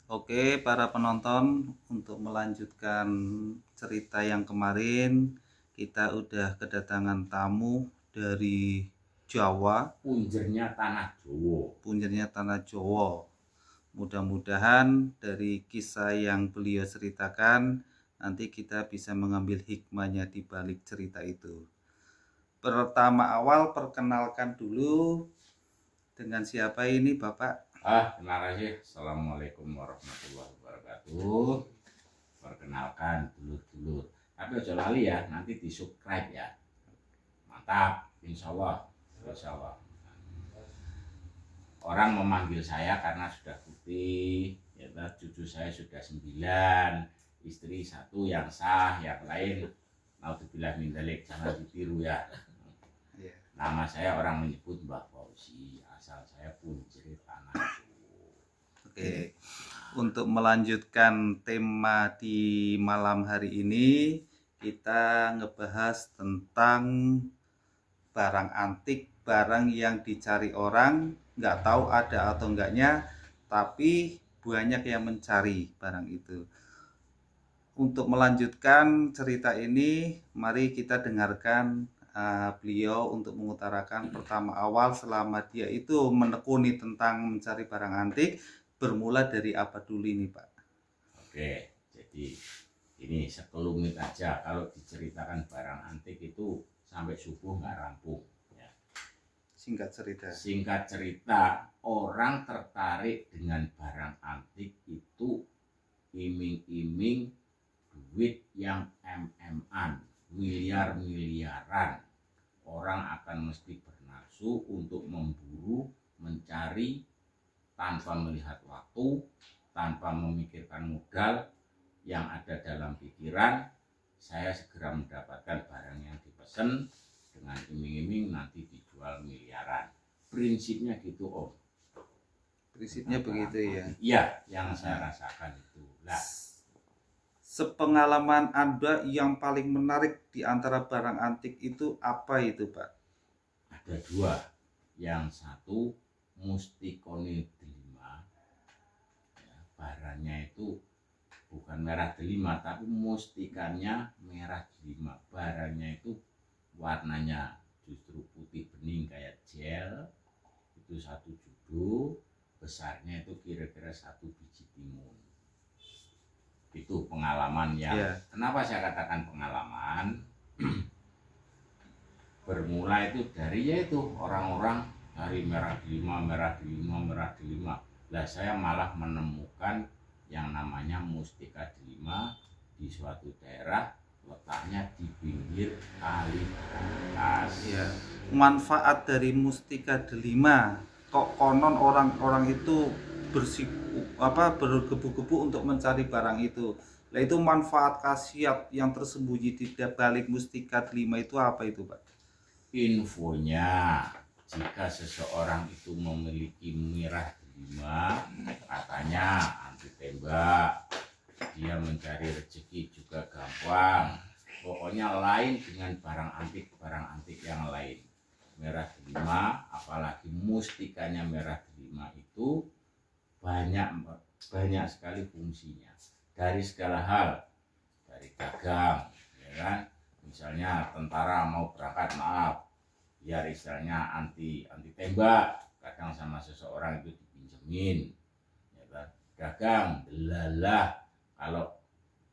Oke, para penonton, untuk melanjutkan cerita yang kemarin, kita udah kedatangan tamu dari Jawa, Punjernya tanah Jawa. punjernya tanah Jawa. Mudah-mudahan dari kisah yang beliau ceritakan, nanti kita bisa mengambil hikmahnya di balik cerita itu. Pertama awal, perkenalkan dulu dengan siapa ini Bapak? Terima kasih. Assalamualaikum warahmatullahi wabarakatuh. Perkenalkan dulur-dulur. Tapi ojo lali ya, nanti di subscribe ya. Mantap, insya Allah. Insya Allah. Orang memanggil saya karena sudah putih, ya, cucu saya sudah 9, istri 1 yang sah, yang lain naudzubillah min dzalik, jangan ditiru ya. Nama saya orang menyebut Mbah Fauzi, asal saya Punjer Tanah Jawa. Oke, untuk melanjutkan tema di malam hari ini, kita ngebahas tentang barang antik, barang yang dicari orang, nggak tahu ada atau enggaknya, tapi banyak yang mencari barang itu. Untuk melanjutkan cerita ini, mari kita dengarkan beliau untuk mengutarakan pertama awal selama dia itu menekuni tentang mencari barang antik, bermula dari apa dulu ini Pak? Oke, jadi ini sekelumit aja, kalau diceritakan barang antik itu sampai subuh nggak rampung ya. Singkat cerita, orang tertarik dengan barang antik itu iming-iming duit yang MM-an, miliar-miliaran. Orang akan mesti bernafsu untuk memburu, mencari tanpa melihat waktu, tanpa memikirkan modal yang ada dalam pikiran. Saya segera mendapatkan barang yang dipesan dengan iming-iming nanti dijual miliaran. Prinsipnya gitu Om. Prinsipnya begitu ya? Iya, yang saya rasakan itu. Nah, sepengalaman Anda yang paling menarik di antara barang antik itu apa itu Pak? Ada 2. Yang satu mustikone delima ya, barangnya itu bukan merah delima tapi mustikannya merah delima. Barangnya itu warnanya justru putih bening kayak gel, itu 1 judo, besarnya itu kira-kira 1 biji timun. Itu pengalaman yang Kenapa saya katakan pengalaman? Bermula itu dari yaitu orang-orang dari merah delima. Lah saya malah menemukan yang namanya mustika delima di suatu daerah, letaknya di pinggir kali bekas. Manfaat dari mustika delima, kok konon orang-orang itu bergebu-gebu untuk mencari barang itu. Nah, itu manfaat khasiat yang tersembunyi di balik mustika delima itu apa itu Pak? Infonya, jika seseorang itu memiliki merah delima, katanya anti tembak, dia mencari rezeki juga gampang. Pokoknya lain dengan barang antik yang lain. Merah delima, apalagi mustikanya merah delima itu banyak sekali fungsinya dari segala hal, dari dagang ya kan, misalnya tentara mau berangkat, maaf, biar istilahnya anti tembak, kadang sama seseorang itu dipinjemin ya kan, dagang delalah. Kalau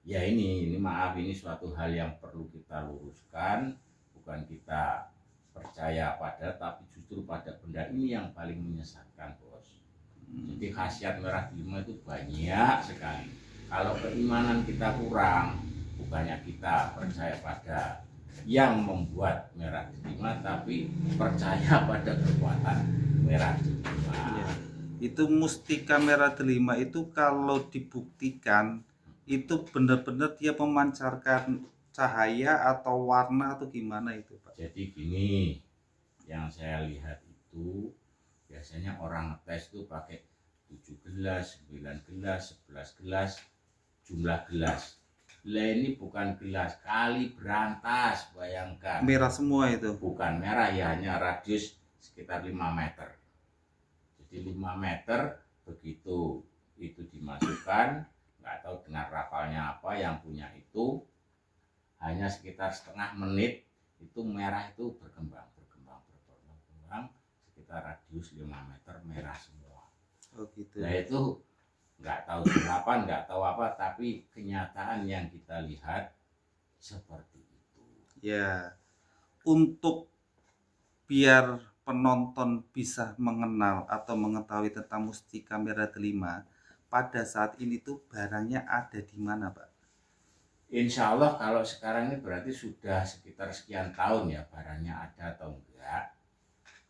ya ini maaf, ini suatu hal yang perlu kita luruskan, bukan kita percaya pada, tapi justru pada benda ini yang paling menyesatkan bos. Jadi khasiat merah delima itu banyak sekali. Kalau keimanan kita kurang, bukannya kita percaya pada yang membuat merah delima, tapi percaya pada kekuatan merah delima. Itu mustika merah delima itu kalau dibuktikan itu benar-benar dia memancarkan cahaya atau warna atau gimana itu Pak? Jadi gini, yang saya lihat itu biasanya orang ngetes tuh pakai 7 gelas, 9 gelas, 11 gelas, jumlah gelas. Lah ini bukan gelas, kali berantas, bayangkan. Merah semua itu? Bukan merah ya, hanya radius sekitar 5 meter. Jadi 5 meter, begitu itu dimasukkan gunakan, nggak tahu dengan rafalnya apa, yang punya itu hanya sekitar setengah menit itu merah itu berkembang sekitar radius 5 meter merah semua. Oh gitu. Nah itu nggak tahu kenapa, nggak tahu apa, tapi kenyataan yang kita lihat seperti itu. Ya, untuk biar penonton bisa mengenal atau mengetahui tentang Mustika Merah Delima, pada saat ini tuh barangnya ada di mana, Pak? Insya Allah kalau sekarang ini berarti sudah sekitar sekian tahun ya, barangnya ada atau enggak.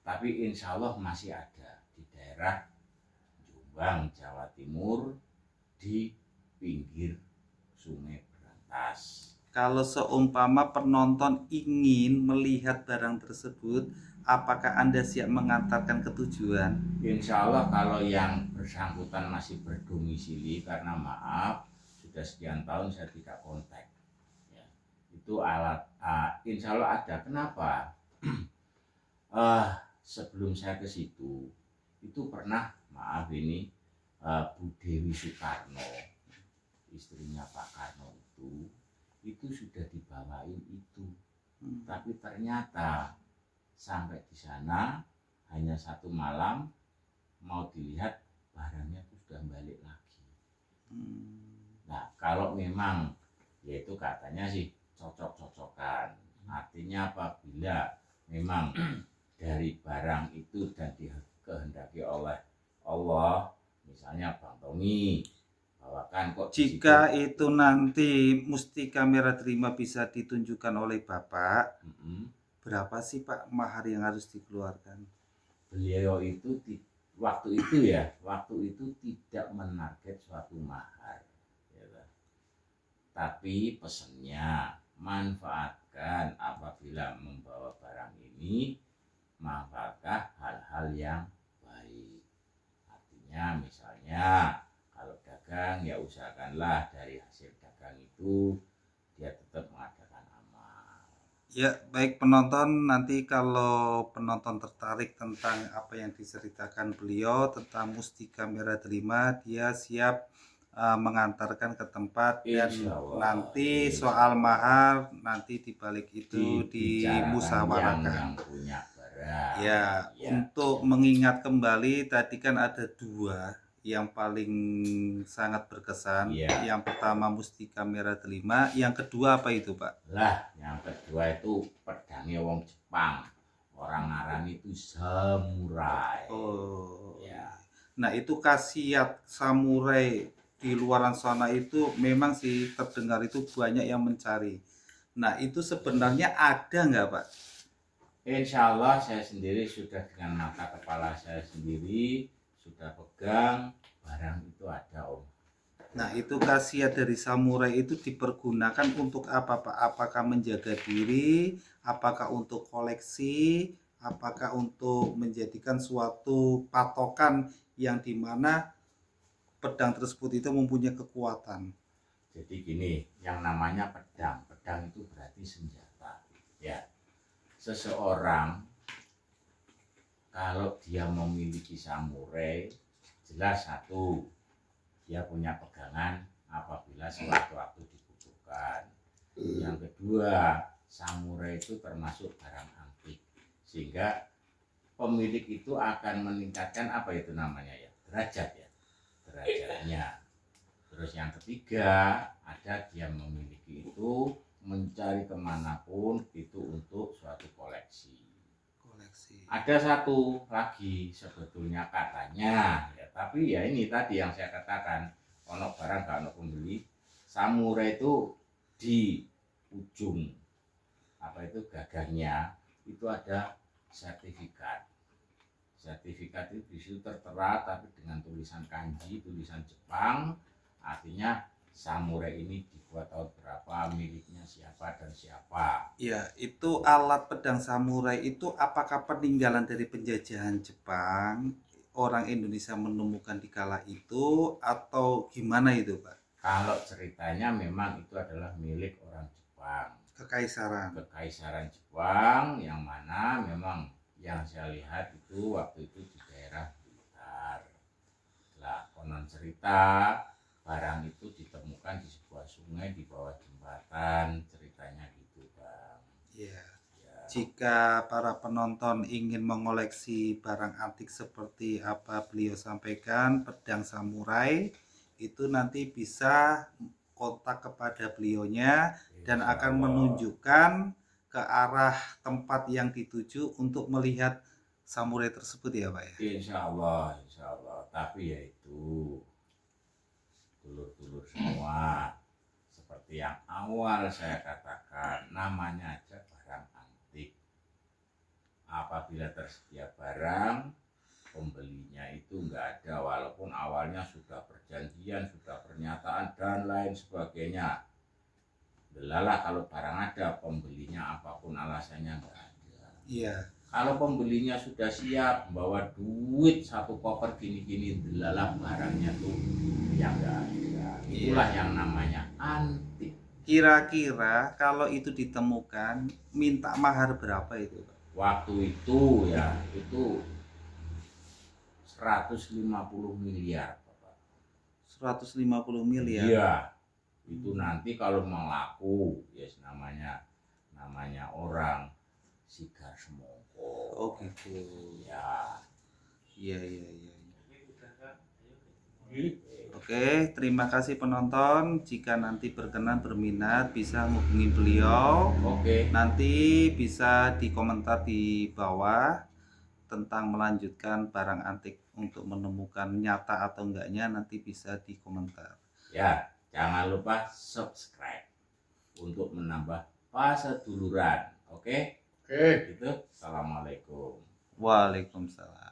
Tapi insya Allah masih ada di daerah Jombang, Jawa Timur, di pinggir Sungai Berantas. Kalau seumpama penonton ingin melihat barang tersebut, apakah Anda siap mengantarkan ke tujuan? Insya Allah kalau yang bersangkutan masih berdomisili, karena maaf sudah sekian tahun saya tidak kontak ya. Itu alat insya Allah ada. Kenapa? Sebelum saya ke situ itu pernah, maaf ini, Bu Dewi Soekarno, istrinya Pak Karno itu sudah dibawain itu. Tapi ternyata sampai di sana hanya 1 malam, mau dilihat barangnya itu sudah balik lagi. Nah kalau memang yaitu katanya sih cocok-cocokan, artinya apabila memang dari barang itu dan dikehendaki oleh Allah, misalnya Bang Tommy bawakan kok. Jika itu nanti Mustika Merah Delima bisa ditunjukkan oleh Bapak, berapa sih Pak mahar yang harus dikeluarkan? Beliau itu waktu itu tidak menarget suatu mahar ya, tapi pesannya manfaatkan apabila membawa barang ini, manfaatkan hal-hal yang baik. Artinya misalnya kalau dagang ya usahakanlah dari hasil dagang itu dia tetap mengadakan amal. Ya, baik penonton, nanti kalau penonton tertarik tentang apa yang diceritakan beliau tentang Mustika Merah Delima, dia siap mengantarkan ke tempat, dan nanti soal mahar nanti dibalik itu dimusyawarahkan. Yang punya barang. Ya, untuk mengingat kembali tadi kan ada 2 yang paling sangat berkesan. Yang pertama Mustika Merah Delima, yang kedua apa itu Pak? Lah, yang kedua itu pedangnya wong Jepang, orang ngarani itu samurai. Oh ya. Nah itu khasiat samurai di luaran sana itu memang sih terdengar itu banyak yang mencari. Nah itu sebenarnya ada nggak Pak? Insya Allah saya sendiri sudah dengan mata kepala saya sendiri sudah pegang barang itu ada Om. Nah itu khasiat dari samurai itu dipergunakan untuk apa Pak? Apakah menjaga diri? Apakah untuk koleksi? Apakah untuk menjadikan suatu patokan yang dimana pedang tersebut itu mempunyai kekuatan? Jadi gini, yang namanya pedang itu berarti senjata ya. Seseorang kalau dia memiliki samurai, jelas satu, dia punya pegangan apabila sewaktu-waktu dibutuhkan. Yang kedua, samurai itu termasuk barang antik, sehingga pemilik itu akan meningkatkan apa itu namanya ya, derajat ya, derajatnya. Terus yang ketiga, ada dia memiliki itu mencari kemanapun itu untuk suatu koleksi. Ada satu lagi sebetulnya katanya ya, tapi ya ini tadi yang saya katakan, ono barang gak ono pembeli. Samurai itu di ujung apa itu gagangnya itu ada sertifikat. Sertifikat itu disitu tertera tapi dengan tulisan kanji, tulisan Jepang, artinya samurai ini dibuat tahun berapa, miliknya siapa dan siapa. Ya, itu alat pedang samurai itu apakah peninggalan dari penjajahan Jepang, orang Indonesia menemukan di kala itu, atau gimana itu Pak? Kalau ceritanya memang itu adalah milik orang Jepang. Kekaisaran Jepang, yang mana memang yang saya lihat itu waktu itu di daerah Blitar. Lah konon cerita barang itu ditemukan di sebuah sungai di bawah jembatan, ceritanya gitu Bang. Iya. Ya, Jika para penonton ingin mengoleksi barang antik seperti apa beliau sampaikan, pedang samurai, itu nanti bisa kontak kepada beliaunya dan insya akan Allah. menunjukkan ke arah tempat yang dituju untuk melihat samurai tersebut ya Pak ya. Insya Allah, insya Allah. Tapi ya itu dulur-dulur semua, seperti yang awal saya katakan, namanya aja barang antik. Apabila tersedia barang, pembelinya itu enggak ada, walaupun awalnya sudah perjanjian, sudah pernyataan dan lain sebagainya. Delalah kalau barang ada, pembelinya apapun alasannya enggak ada. Iya. Kalau pembelinya sudah siap bawa duit satu koper gini-gini, delalah barangnya tuh yang enggak ada. Itulah yang namanya antik. Kira-kira kalau itu ditemukan minta mahar berapa itu Pak? Waktu itu ya, itu 150 miliar Bapak. 150 miliar. Iya. Itu nanti kalau mau laku, yes, namanya orang sigar semongko. Oh gitu. Ya. Iya. Oke, terima kasih penonton. Jika nanti berkenan berminat bisa hubungi beliau. Oke. Nanti bisa di komentar di bawah tentang melanjutkan barang antik untuk menemukan nyata atau enggaknya nanti bisa di komentar. Ya, jangan lupa subscribe untuk menambah paseduluran. Oke? Oke. Gitu. Assalamualaikum. Waalaikumsalam.